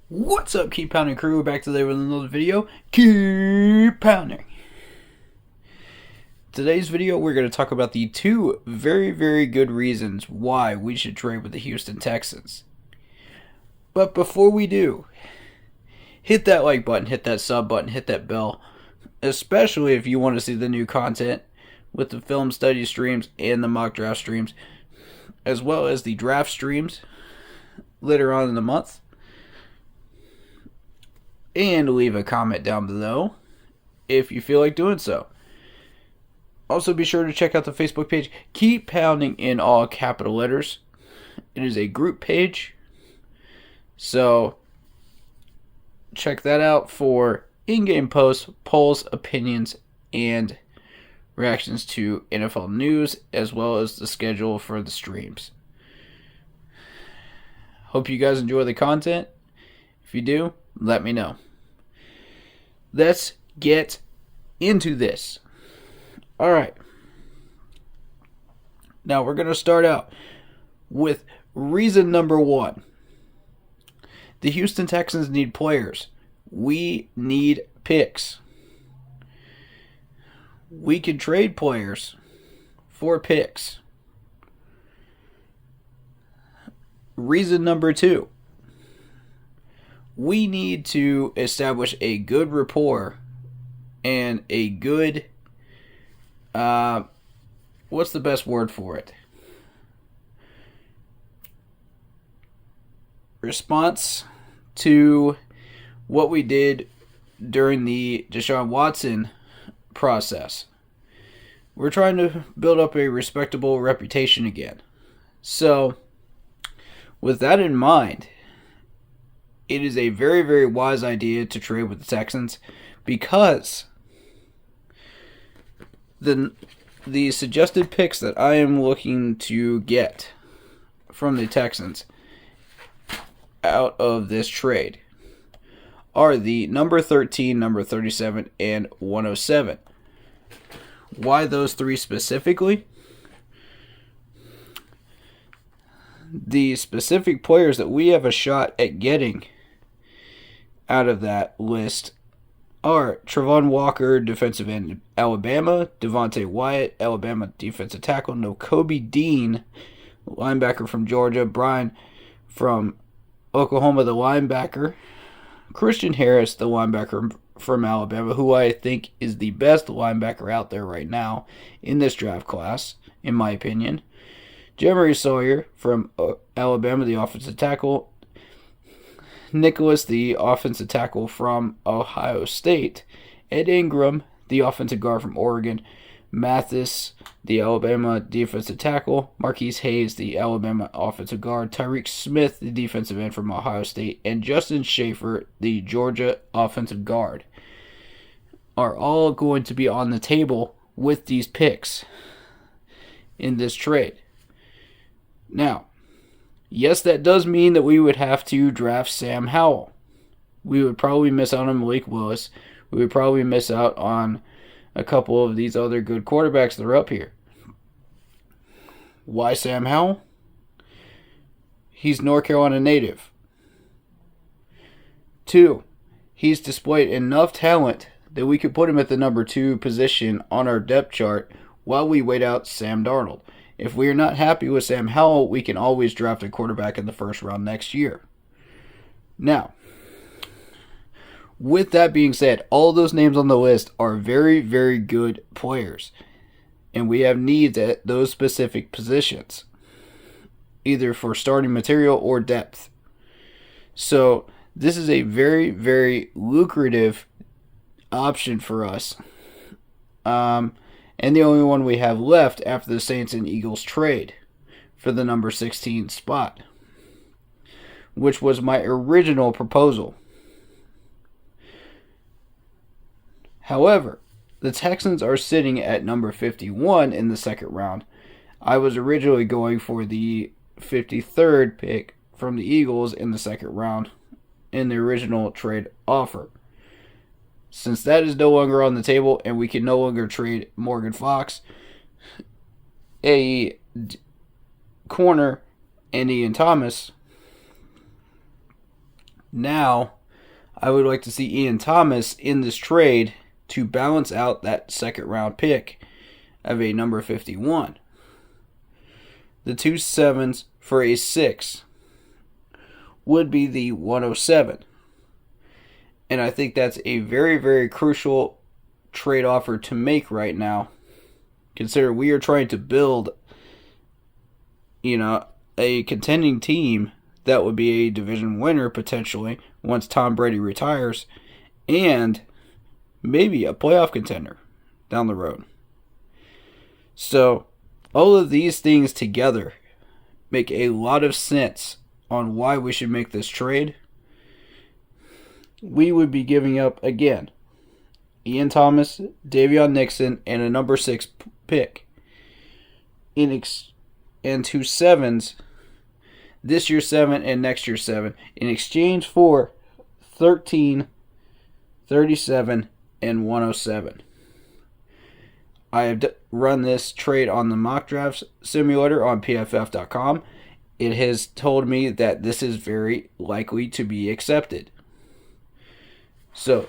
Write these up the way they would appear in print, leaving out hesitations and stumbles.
What's up, Keep Pounding crew? We're back today with another video. Keep pounding. Today's video, we're going to talk about the two very good reasons why we should trade with the Houston Texans. But before we do, hit that like button, hit that sub button, hit that bell, especially if you want to see the new content with the film study streams and the mock draft streams, as well as the draft streams later on in the month. And leave a comment down below if you feel like doing so. Also, be sure to check out the Facebook page. Keep Pounding in all capital letters. It is a group page. So, check that out for in-game posts, polls, opinions, and reactions to NFL news, as well as the schedule for the streams. Hope you guys enjoy the content. If you do, let me know. Let's get into this. All right. Now we're going to start out with reason number one. The Houston Texans need players. We need picks. We can trade players for picks. Reason number two. We need to establish a good rapport and a good, what's the best word for it? Response to what we did during the Deshaun Watson process. We're trying to build up a respectable reputation again. So, with that in mind, it is a very wise idea to trade with the Texans because the suggested picks that I am looking to get from the Texans out of this trade are the number 13, number 37, and 107. Why those three specifically? The specific players that we have a shot at getting out of that list are Travon Walker, defensive end, Alabama; Devontae Wyatt, Alabama defensive tackle; Nakobe Dean, linebacker from Georgia; Brian from Oklahoma, the linebacker; Christian Harris, the linebacker from Alabama, who I think is the best linebacker out there right now in this draft class, in my opinion; Jeremy Sawyer from Alabama, the offensive tackle; Nicholas, the offensive tackle from Ohio State; Ed Ingram, the offensive guard from Oregon; Mathis, the Alabama defensive tackle; Marquise Hayes, the Alabama offensive guard; Tyreek Smith, the defensive end from Ohio State; and Justin Schaefer, the Georgia offensive guard, are all going to be on the table with these picks in this trade. Now, yes, that does mean that we would have to draft Sam Howell. We would probably miss out on Malik Willis. We would probably miss out on a couple of these other good quarterbacks that are up here. Why Sam Howell? He's North Carolina native. 2, he's displayed enough talent that we could put him at the number 2 position on our depth chart while we wait out Sam Darnold. If we are not happy with Sam Howell, we can always draft a quarterback in the first round next year. Now, with that being said, all those names on the list are very good players. And we have needs at those specific positions, either for starting material or depth. So, this is a very lucrative option for us. And the only one we have left after the Saints and Eagles trade for the number 16 spot, which was my original proposal. However, the Texans are sitting at number 51 in the second round. I was originally going for the 53rd pick from the Eagles in the second round in the original trade offer. Since that is no longer on the table and we can no longer trade Morgan Fox, a corner, and Ian Thomas, Now, I would like to see Ian Thomas in this trade to balance out that second round pick of a number 51. The 2 sevens for a 6 would be the 107. And I think that's a very, very crucial trade offer to make right now. Consider we are trying to build, a contending team that would be a division winner potentially once Tom Brady retires, and maybe a playoff contender down the road. So, all of these things together make a lot of sense on why we should make this trade. We would be giving up, again, Ian Thomas, Davion Nixon, and a number 6 pick. And 2 sevens, this year's 7 and next year's 7, in exchange for 13, 37, and 107. I have run this trade on the mock drafts simulator on pff.com. It has told me that this is very likely to be accepted. So,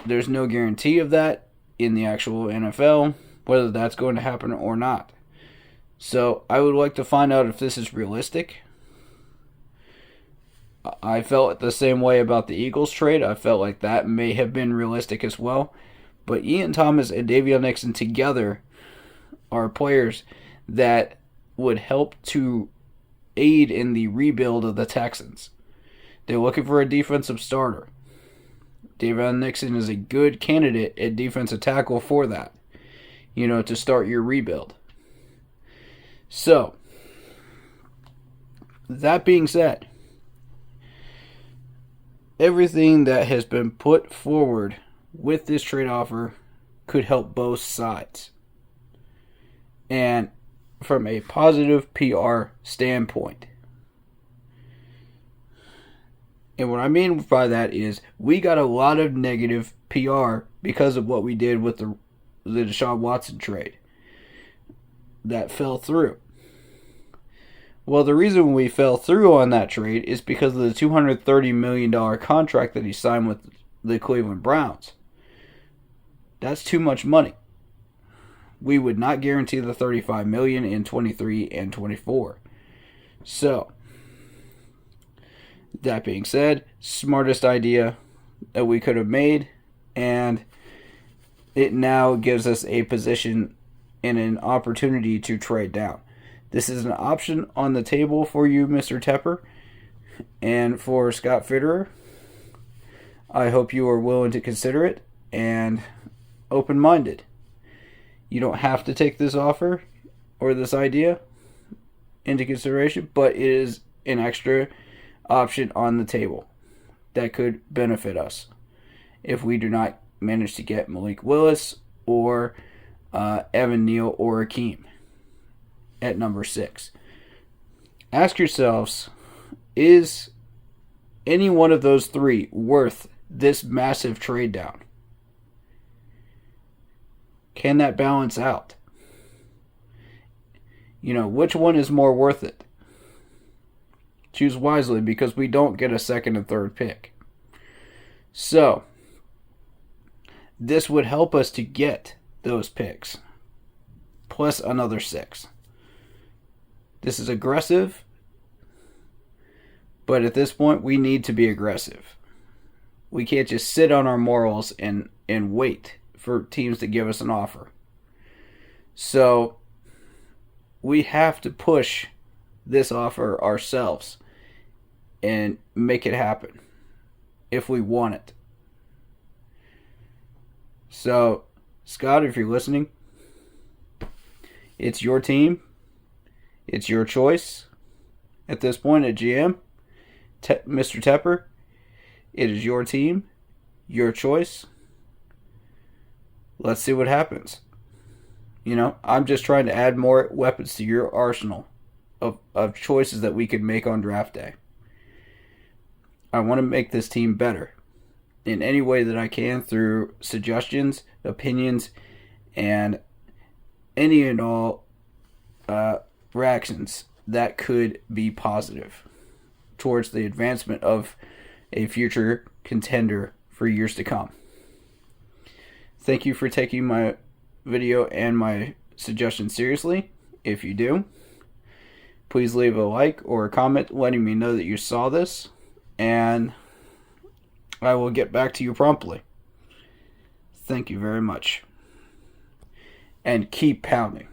there's no guarantee of that in the actual NFL, whether that's going to happen or not. So, I would like to find out if this is realistic. I felt the same way about the Eagles trade. I felt like that may have been realistic as well. But Ian Thomas and Davion Nixon together are players that would help to aid in the rebuild of the Texans. They're looking for a defensive starter. Davion Nixon is a good candidate at defensive tackle for that, to start your rebuild. So, that being said, everything that has been put forward with this trade offer could help both sides. And from a positive PR standpoint. And what I mean by that is we got a lot of negative PR because of what we did with the Deshaun Watson trade. That fell through. Well, the reason we fell through on that trade is because of the $230 million contract that he signed with the Cleveland Browns. That's too much money. We would not guarantee the $35 million in 23 and 24. So, that being said, smartest idea that we could have made, and it now gives us a position and an opportunity to trade down. This is an option on the table for you, Mr. Tepper, and for Scott Fitterer. I hope you are willing to consider it and open-minded. You don't have to take this offer or this idea into consideration, but it is an extra option on the table that could benefit us if we do not manage to get Malik Willis or Evan Neal or Akeem at number 6. Ask yourselves, is any one of those three worth this massive trade down? Can that balance out? Which one is more worth it? Choose wisely, because we don't get a second and third pick. So, this would help us to get those picks, plus another 6. This is aggressive, but at this point, we need to be aggressive. We can't just sit on our morals and wait for teams to give us an offer. So, we have to push this offer ourselves and make it happen if we want it. So, Scott, if you're listening, it's your team. It's your choice. At this point at GM, Mr. Tepper, it is your team, your choice. Let's see what happens. I'm just trying to add more weapons to your arsenal of choices that we could make on draft day. I want to make this team better in any way that I can through suggestions, opinions, and any and all reactions that could be positive towards the advancement of a future contender for years to come. Thank you for taking my video and my suggestions seriously. If you do, please leave a like or a comment letting me know that you saw this, and I will get back to you promptly. Thank you very much. And keep pounding.